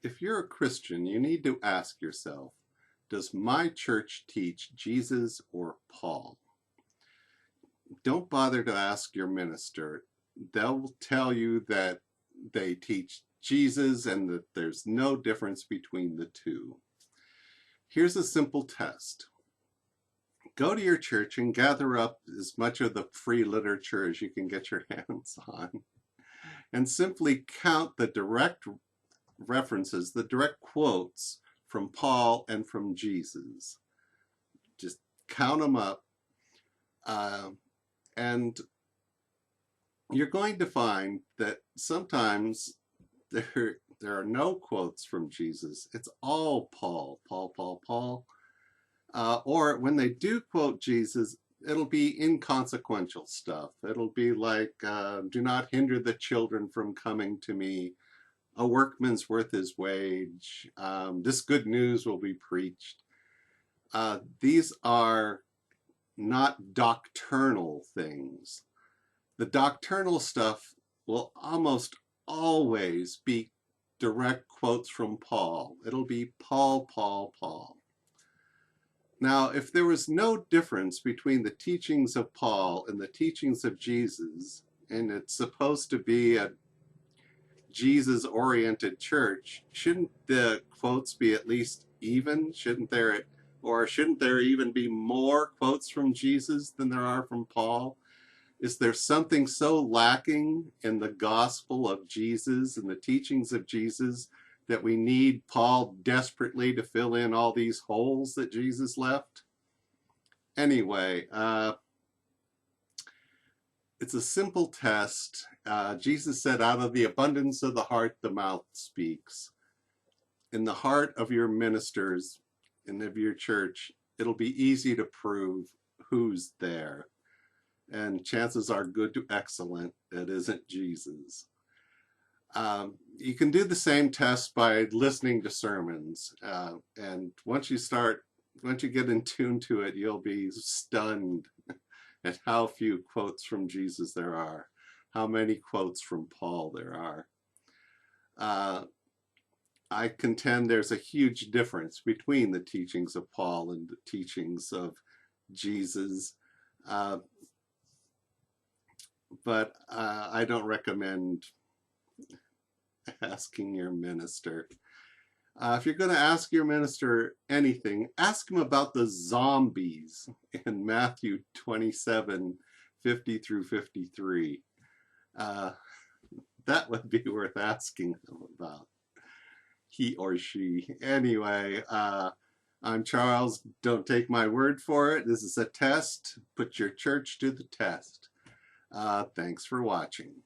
If you're a Christian, you need to ask yourself, does my church teach Jesus or Paul? Don't bother to ask your minister. They'll tell you that they teach Jesus and that there's no difference between the two. Here's a simple test. Go to your church and gather up as much of the free literature as you can get your hands on, and simply count the direct references, the direct quotes from Paul and from Jesus. Just count them up, and you're going to find that sometimes there are no quotes from Jesus. It's all Paul, Paul, Paul, Paul. Or when they do quote Jesus, it'll be inconsequential stuff. It'll be like, do not hinder the children from coming to me. A workman's worth his wage. This good news will be preached. These are not doctrinal things. The doctrinal stuff will almost always be direct quotes from Paul. It'll be Paul, Paul, Paul. Now, if there was no difference between the teachings of Paul and the teachings of Jesus, and it's supposed to be a Jesus-oriented church, shouldn't the quotes be at least even? Shouldn't there even be more quotes from Jesus than there are from Paul? Is there something so lacking in the gospel of Jesus and the teachings of Jesus that we need Paul desperately to fill in all these holes that Jesus left? Anyway, it's a simple test. Jesus said, out of the abundance of the heart, the mouth speaks. In the heart of your ministers and of your church, it'll be easy to prove who's there. And chances are good to excellent it isn't Jesus. You can do the same test by listening to sermons. And once you get in tune to it, you'll be stunned at how few quotes from Jesus there are, how many quotes from Paul there are. I contend there's a huge difference between the teachings of Paul and the teachings of Jesus. But I don't recommend asking your minister. If you're going to ask your minister anything, ask him about the zombies in Matthew 27:50 through 53. That would be worth asking him about, he or she. Anyway, I'm Charles. Don't take my word for it. This is a test. Put your church to the test. Thanks for watching.